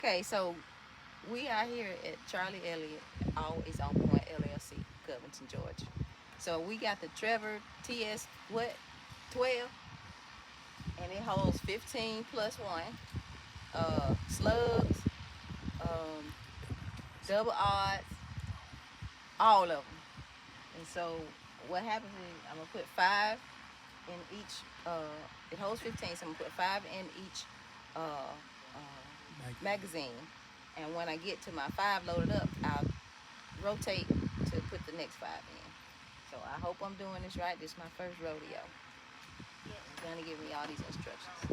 Okay, so we are here at Charlie Elliott, Always On Point LLC, Covington, Georgia. So we got the Trevor TS what 12, and it holds 15 plus one slugs, um, double odds, all of them. And so what happens is I'm gonna put five in each. It holds 15, so I'm gonna put five in each magazine. And when I get to my five loaded up, I'll rotate to put the next five in. So I hope I'm doing this right. This is my first rodeo. He's gonna give me all these instructions.